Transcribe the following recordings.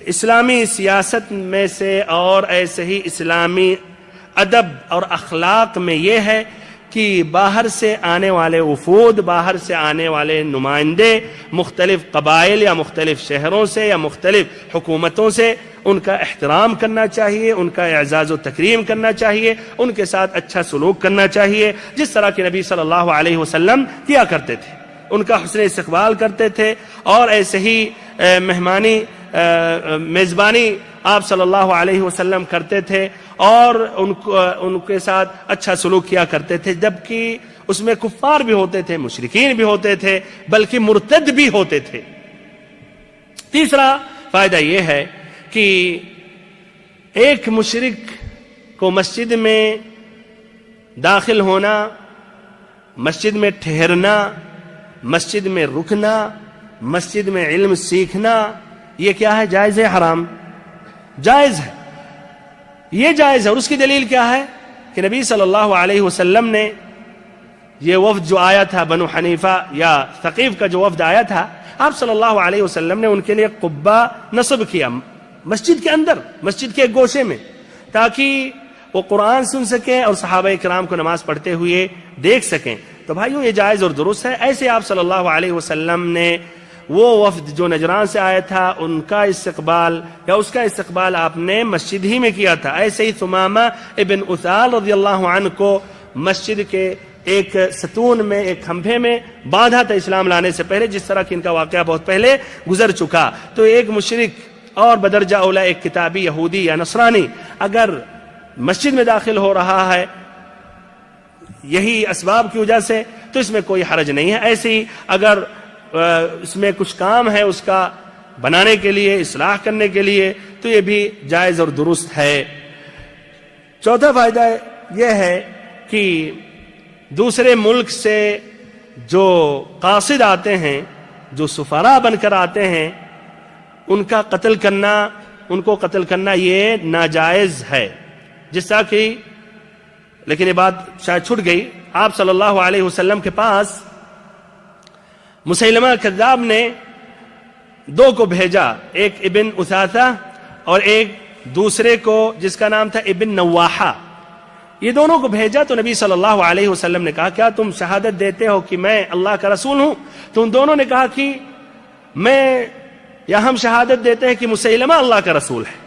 اسلامی سیاست میں سے اور ایسے ہی اسلامی ادب اور اخلاق میں یہ ہے کہ باہر سے آنے والے وفود، باہر سے آنے والے نمائندے مختلف قبائل یا مختلف شہروں سے یا مختلف حکومتوں سے، ان کا احترام کرنا چاہیے، ان کا اعزاز و تکریم کرنا چاہیے، ان کے ساتھ اچھا سلوک کرنا چاہیے، جس طرح کہ نبی صلی اللہ علیہ وسلم کیا کرتے تھے، ان کا حسن استقبال کرتے تھے، اور ایسے ہی میزبانی آپ صلی اللہ علیہ وسلم کرتے تھے، اور ان کے ساتھ اچھا سلوک کیا کرتے تھے، جبکہ اس میں کفار بھی ہوتے تھے، مشرکین بھی ہوتے تھے، بلکہ مرتد بھی ہوتے تھے۔ تیسرا فائدہ یہ ہے کہ ایک مشرک کو مسجد میں داخل ہونا، مسجد میں ٹھہرنا، مسجد میں رکنا، مسجد میں علم سیکھنا، یہ کیا ہے؟ جائز ہے حرام؟ جائز ہے، یہ جائز ہے۔ اور اس کی دلیل کیا ہے کہ نبی صلی اللہ علیہ وسلم نے یہ وفد جو آیا تھا بنو حنیفہ یا ثقیف کا جو وفد آیا تھا، آپ صلی اللہ علیہ وسلم نے ان کے لیے قبہ نصب کیا مسجد کے اندر، مسجد کے ایک گوشے میں، تاکہ وہ قرآن سن سکیں اور صحابہ کرام کو نماز پڑھتے ہوئے دیکھ سکیں۔ تو بھائیوں یہ جائز اور درست ہے۔ ایسے آپ صلی اللہ علیہ وسلم نے وہ وفد جو نجران سے آیا تھا ان کا استقبال یا اس کا استقبال آپ نے مسجد ہی میں کیا تھا۔ ایسے ہی ثمامہ ابن اثال رضی اللہ عنہ کو مسجد کے ایک ستون میں، ایک کھمبے میں باندھا تھا اسلام لانے سے پہلے، جس طرح کہ ان کا واقعہ بہت پہلے گزر چکا۔ تو ایک مشرک اور بدرجہ اولا ایک کتابی یہودی یا نصرانی اگر مسجد میں داخل ہو رہا ہے یہی اسباب کی وجہ سے تو اس میں کوئی حرج نہیں ہے۔ ایسے ہی اگر اس میں کچھ کام ہے اس کا بنانے کے لیے، اصلاح کرنے کے لیے، تو یہ بھی جائز اور درست ہے۔ چوتھا فائدہ یہ ہے کہ دوسرے ملک سے جو قاصد آتے ہیں، جو سفراء بن کر آتے ہیں، ان کا قتل کرنا، ان کو قتل کرنا یہ ناجائز ہے۔ جس طرح کہ، لیکن یہ بات شاید چھٹ گئی، آپ صلی اللہ علیہ وسلم کے پاس مسیلمہ کذاب نے دو کو بھیجا، ایک ابن اثاثہ اور ایک دوسرے کو جس کا نام تھا ابن نواحہ۔ یہ دونوں کو بھیجا تو نبی صلی اللہ علیہ وسلم نے کہا کیا تم شہادت دیتے ہو کہ میں اللہ کا رسول ہوں؟ تو ان دونوں نے کہا کہ میں یا ہم شہادت دیتے ہیں کہ مسیلمہ اللہ کا رسول ہے۔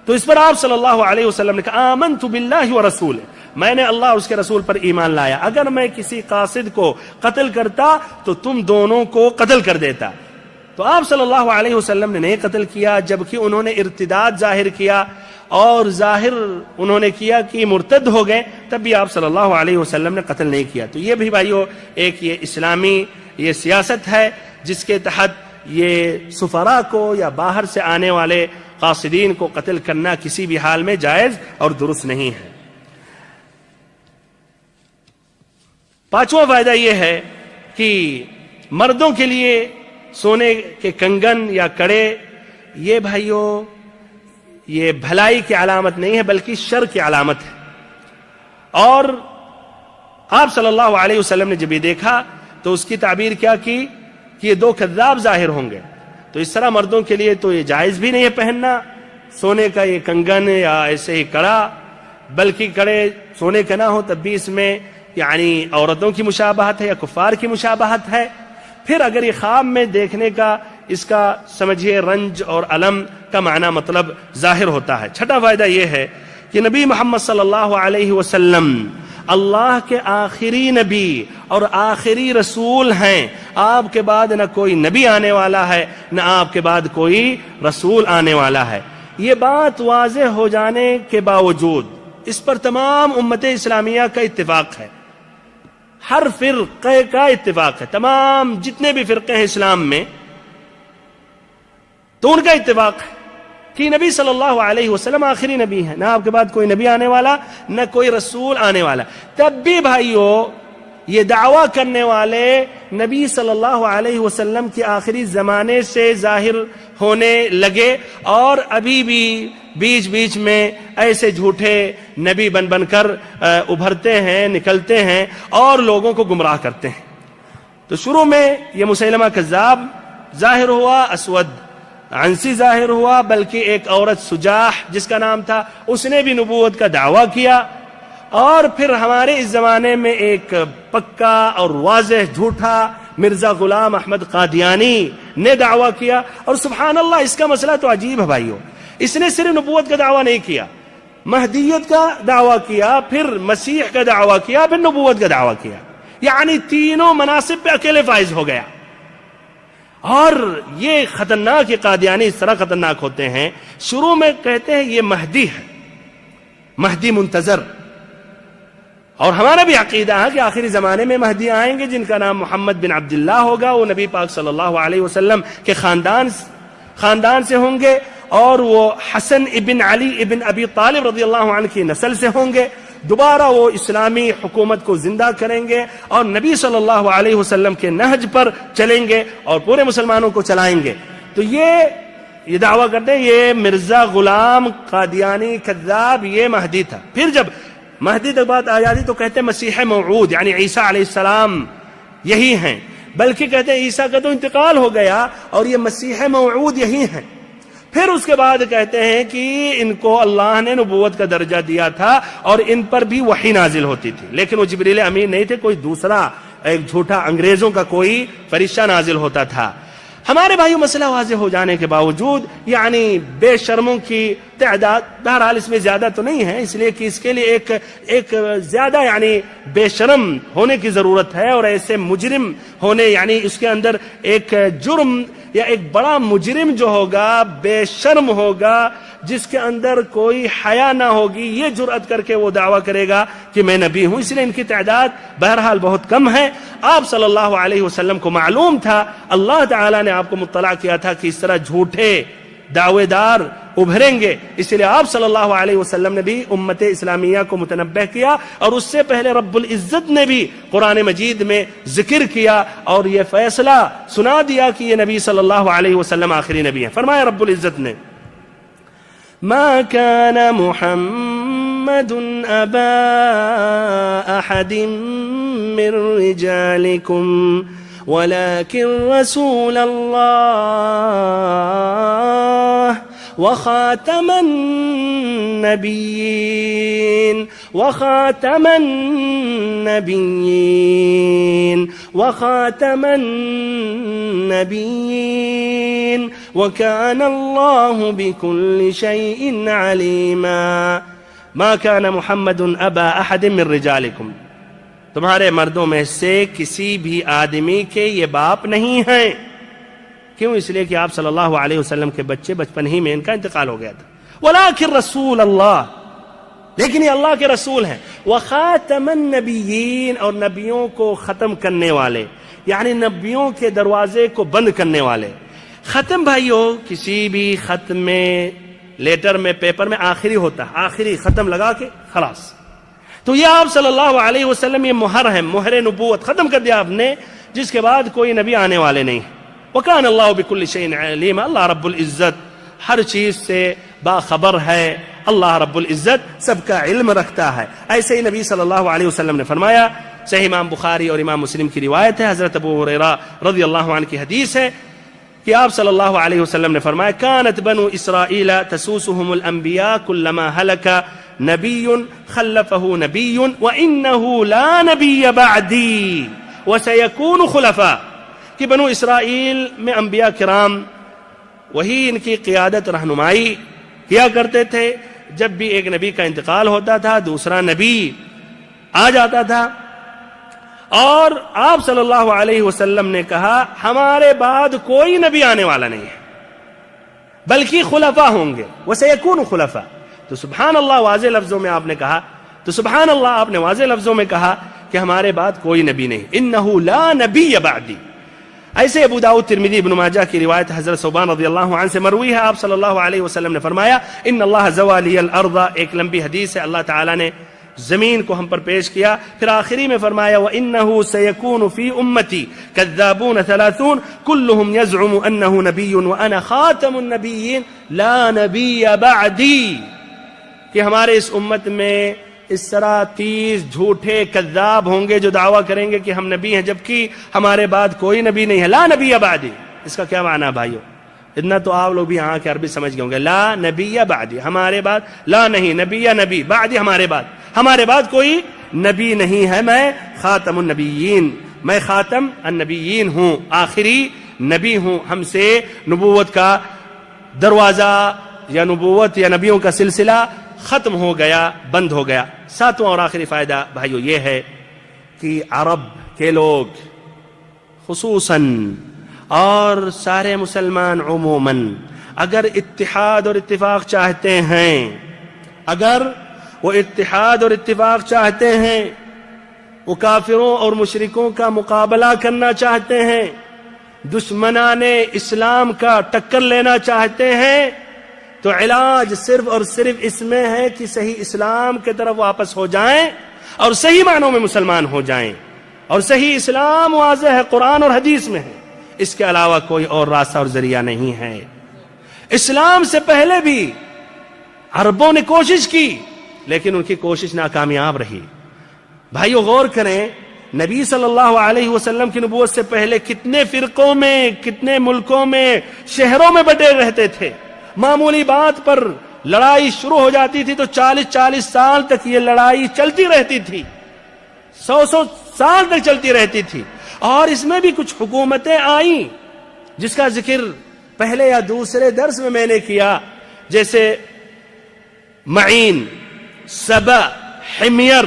تو اس پر آپ صلی اللہ علیہ وسلم نے کہا آمنت باللہ ورسولہ، میں نے اللہ اور اس کے رسول پر ایمان لایا، اگر میں کسی قاصد کو قتل کرتا تو تم دونوں کو قتل کر دیتا۔ تو آپ صلی اللہ علیہ وسلم نے نہیں قتل کیا، جبکہ انہوں نے ارتداد ظاہر کیا اور ظاہر انہوں نے کیا کہ مرتد ہو گئے، تب بھی آپ صلی اللہ علیہ وسلم نے قتل نہیں کیا۔ تو یہ بھی بھائیو ایک یہ اسلامی یہ سیاست ہے جس کے تحت یہ سفراء کو یا باہر سے آنے والے قاصدین کو قتل کرنا کسی بھی حال میں جائز اور درست نہیں ہے۔ پانچواں فائدہ یہ ہے کہ مردوں کے لیے سونے کے کنگن یا کڑے یہ بھائیو یہ بھلائی کی علامت نہیں ہے بلکہ شر کی علامت ہے۔ اور آپ صلی اللہ علیہ وسلم نے جب یہ دیکھا تو اس کی تعبیر کیا کی کہ یہ دو کذاب ظاہر ہوں گے، تو اس طرح مردوں کے لیے تو یہ جائز بھی نہیں ہے پہننا سونے کا یہ کنگن یا ایسے ہی کڑا، بلکہ کڑے سونے کا نہ ہو تب بھی اس میں یعنی عورتوں کی مشابہت ہے یا کفار کی مشابہت ہے۔ پھر اگر یہ خواب میں دیکھنے کا اس کا سمجھیے رنج اور علم کا معنی مطلب ظاہر ہوتا ہے۔ چھٹا فائدہ یہ ہے کہ نبی محمد صلی اللہ علیہ وسلم اللہ کے آخری نبی اور آخری رسول ہیں، آپ کے بعد نہ کوئی نبی آنے والا ہے نہ آپ کے بعد کوئی رسول آنے والا ہے۔ یہ بات واضح ہو جانے کے باوجود اس پر تمام امت اسلامیہ کا اتفاق ہے، ہر فرقے کا اتفاق ہے، تمام جتنے بھی فرقے ہیں اسلام میں تو ان کا اتفاق ہے کہ نبی صلی اللہ علیہ وسلم آخری نبی ہے، نہ آپ کے بعد کوئی نبی آنے والا نہ کوئی رسول آنے والا۔ تب بھی بھائیو یہ دعویٰ کرنے والے نبی صلی اللہ علیہ وسلم کے آخری زمانے سے ظاہر ہونے لگے اور ابھی بھی بیچ بیچ میں ایسے جھوٹے نبی بن کر ابھرتے ہیں، نکلتے ہیں اور لوگوں کو گمراہ کرتے ہیں۔ تو شروع میں یہ مسیلمہ کذاب ظاہر ہوا، اسود عنسی ظاہر ہوا، بلکہ ایک عورت سجاح جس کا نام تھا، اس نے بھی نبوت کا دعویٰ کیا، اور پھر ہمارے اس زمانے میں ایک پکا اور واضح جھوٹا مرزا غلام احمد قادیانی نے دعویٰ کیا، اور سبحان اللہ اس کا مسئلہ تو عجیب ہے بھائیو، اس نے صرف نبوت کا دعویٰ نہیں کیا، مہدیت کا دعویٰ کیا، پھر مسیح کا دعویٰ کیا، پھر نبوت کا دعویٰ کیا، یعنی تینوں مناصب پہ اکیلے فائز ہو گیا۔ اور یہ خطرناک، یہ قادیانی اس طرح خطرناک ہوتے ہیں، شروع میں کہتے ہیں یہ مہدی ہے، مہدی منتظر، اور ہمارا بھی عقیدہ ہے کہ آخری زمانے میں مہدی آئیں گے جن کا نام محمد بن عبداللہ ہوگا، وہ نبی پاک صلی اللہ علیہ وسلم کے خاندان سے ہوں گے، اور وہ حسن ابن علی ابن ابی طالب رضی اللہ عنہ کی نسل سے ہوں گے، دوبارہ وہ اسلامی حکومت کو زندہ کریں گے اور نبی صلی اللہ علیہ وسلم کے نہج پر چلیں گے اور پورے مسلمانوں کو چلائیں گے۔ تو یہ دعویٰ کرتے ہیں یہ مرزا غلام قادیانی کذاب یہ مہدی تھا۔ پھر جب مہدی تک بات آ جاتی تو کہتے ہیں مسیح موعود یعنی عیسیٰ علیہ السلام یہی ہیں، بلکہ کہتے ہیں عیسیٰ کا تو انتقال ہو گیا اور یہ مسیح موعود یہی ہیں۔ پھر اس کے بعد کہتے ہیں کہ ان کو اللہ نے نبوت کا درجہ دیا تھا اور ان پر بھی وحی نازل ہوتی تھی، لیکن وہ جبریل امین نہیں تھے، کوئی دوسرا ایک جھوٹا انگریزوں کا کوئی فرشتہ نازل ہوتا تھا۔ ہمارے بھائیو مسئلہ واضح ہو جانے کے باوجود یعنی بے شرموں کی تعداد بہرحال اس میں زیادہ تو نہیں ہے، اس لیے کہ اس کے لیے ایک زیادہ یعنی بے شرم ہونے کی ضرورت ہے، اور ایسے مجرم ہونے یعنی اس کے اندر ایک جرم یا ایک بڑا مجرم جو ہوگا بے شرم ہوگا جس کے اندر کوئی حیا نہ ہوگی، یہ جرأت کر کے وہ دعویٰ کرے گا کہ میں نبی ہوں، اس لیے ان کی تعداد بہرحال بہت کم ہے۔ آپ صلی اللہ علیہ وسلم کو معلوم تھا، اللہ تعالیٰ نے آپ کو مطلع کیا تھا کہ اس طرح جھوٹے دعوے دار ابھریں گے، اس لیے آپ صلی اللہ علیہ وسلم نے بھی امت اسلامیہ کو متنبہ کیا، اور اس سے پہلے رب العزت نے بھی قرآن مجید میں ذکر کیا اور یہ فیصلہ سنا دیا کہ یہ نبی صلی اللہ علیہ وسلم آخری نبی ہیں۔ فرمایا رب العزت نے ما كان محمد أبا أحد من رجالكم ولكن رسول الله وخاتم النبيين وخاتم النبيين وكان الله بكل شيء عليما ما كان محمد أبا أحد من رجالكم، تمہارے مردوں میں سے کسی بھی آدمی کے یہ باپ نہیں ہیں۔ کیوں؟ اس لیے کہ آپ صلی اللہ علیہ وسلم کے بچے بچپن ہی میں ان کا انتقال ہو گیا تھا۔ وَلَٰكِن رسول اللہ، لیکن یہ اللہ کے رسول ہیں۔ وَخَاتَمَ النَّبِيِّينَ، اور نبیوں کو ختم کرنے والے، یعنی نبیوں کے دروازے کو بند کرنے والے۔ ختم بھائیو کسی بھی خط میں، لیٹر میں، پیپر میں آخری ہوتا ہے، آخری ختم لگا کے خلاص۔ تو یہ آپ صلی اللہ علیہ وسلم یہ مہر ہے، مہر نبوت ختم کر دیا آپ نے، جس کے بعد کوئی نبی آنے والے نہیں۔ وَكَانَ اللَّهُ بِكُلِّ شَيْءٍ عَلِيمًا، اللہ رب العزت ہر چیز سے باخبر ہے، اللہ رب العزت سب کا علم رکھتا ہے۔ ایسے ہی نبی صلی اللہ علیہ وسلم نے فرمایا، صحیح امام بخاری اور امام مسلم کی روایت ہے، حضرت ابو ہریرہ رضی اللہ عنہ کی حدیث ہے کہ آپ صلی اللہ علیہ وسلم نے فرمایا كانت بنو اسرائیل تسوسهم الانبیاء كلما هلك نبی خلفه نبی وانه لا نبی بعدی وسيكون خلفاء، کہ بنو اسرائیل میں انبیاء کرام وہی ان کی قیادت رہنمائی کیا کرتے تھے، جب بھی ایک نبی کا انتقال ہوتا تھا دوسرا نبی آ جاتا تھا، اور آپ صلی اللہ علیہ وسلم نے کہا ہمارے بعد کوئی نبی آنے والا نہیں ہے بلکہ خلفاء ہوں گے، وسيكون خلفاء۔ تو سبحان اللہ واضح لفظوں میں آپ نے کہا، تو سبحان اللہ آپ نے واضح لفظوں میں کہا کہ ہمارے بعد کوئی نبی نہیں، انہ لا نبی بعدی۔ ایسے ابو داؤد ترمذی ابن ماجہ کی روایت حضرت ثوبان رضی اللہ عنہ سے مروی ہے، آپ صلی اللہ علیہ وسلم نے فرمایا ان اللہ زوالی الارض، ایک لمبی حدیث ہے، اللہ تعالیٰ نے زمین کو ہم پر پیش کیا، پھر آخری میں فرمایا وَإِنَّهُ سَيَكُونُ فِي أُمَّتِي كَذَّابُونَ ثَلَاثُونَ كُلُّهُمْ يَزْعُمُ أَنَّهُ نَبِيٌّ وَأَنَا خَاتَمُ النَّبِيِّينَ لَا نَبِيَّ بَعْدِي، کہ ہمارے اس امت میں اس طرح 30 جھوٹے کذاب ہوں گے جو دعویٰ کریں گے کہ ہم نبی ہیں، جبکہ ہمارے بعد کوئی نبی نہیں ہے، لا نبی بعدی۔ اس کا کیا معنی بھائیو؟ اتنا تو آپ لوگ بھی یہاں کے عربی سمجھ گئے ہوں گے. لا نبی بعدی, ہمارے بعد. لا نہیں نبی یا نبی, بعدی ہمارے بعد کوئی نبی نہیں ہے. میں خاتم النبیین, میں خاتم النبیین ہوں, آخری نبی ہوں. ہم سے نبوت کا دروازہ یا نبوت یا نبیوں کا سلسلہ ختم ہو گیا, بند ہو گیا. ساتواں اور آخری فائدہ بھائیو یہ ہے کہ عرب کے لوگ خصوصاً اور سارے مسلمان عموماً اگر اتحاد اور اتفاق چاہتے ہیں, اگر وہ اتحاد اور اتفاق چاہتے ہیں, وہ کافروں اور مشرکوں کا مقابلہ کرنا چاہتے ہیں, دشمنان اسلام کا ٹکر لینا چاہتے ہیں, تو علاج صرف اور صرف اس میں ہے کہ صحیح اسلام کی طرف واپس ہو جائیں اور صحیح معنوں میں مسلمان ہو جائیں. اور صحیح اسلام واضح ہے, قرآن اور حدیث میں ہے, اس کے علاوہ کوئی اور راستہ اور ذریعہ نہیں ہے. اسلام سے پہلے بھی عربوں نے کوشش کی لیکن ان کی کوشش ناکامیاب رہی. بھائیو غور کریں, نبی صلی اللہ علیہ وسلم کی نبوت سے پہلے کتنے فرقوں میں, کتنے ملکوں میں, شہروں میں بٹے رہتے تھے. معمولی بات پر لڑائی شروع ہو جاتی تھی تو 40 سال تک یہ لڑائی چلتی رہتی تھی, 100 سال تک چلتی رہتی تھی. اور اس میں بھی کچھ حکومتیں آئیں جس کا ذکر پہلے یا دوسرے درس میں نے کیا, جیسے معین, سبا, حمیر,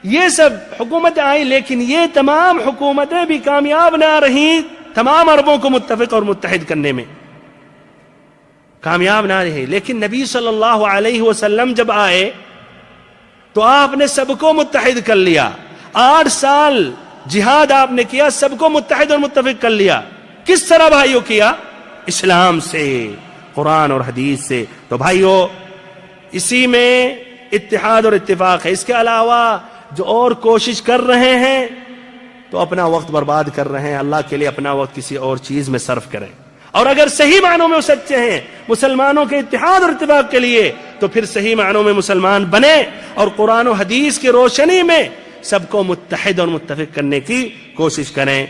یہ سب حکومتیں آئیں. لیکن یہ تمام حکومتیں بھی کامیاب نہ رہیں تمام عربوں کو متفق اور متحد کرنے میں, کامیاب نہ رہے. لیکن نبی صلی اللہ علیہ وسلم جب آئے تو آپ نے سب کو متحد کر لیا. 8 سال جہاد آپ نے کیا, سب کو متحد اور متفق کر لیا. کس طرح بھائیو کیا؟ اسلام سے, قرآن اور حدیث سے. تو بھائیو اسی میں اتحاد اور اتفاق ہے. اس کے علاوہ جو اور کوشش کر رہے ہیں تو اپنا وقت برباد کر رہے ہیں. اللہ کے لیے اپنا وقت کسی اور چیز میں صرف کریں. اور اگر صحیح معنوں میں وہ سچے ہیں مسلمانوں کے اتحاد اور اتفاق کے لیے, تو پھر صحیح معنوں میں مسلمان بنے اور قرآن و حدیث کی روشنی میں سب کو متحد اور متفق کرنے کی کوشش کریں.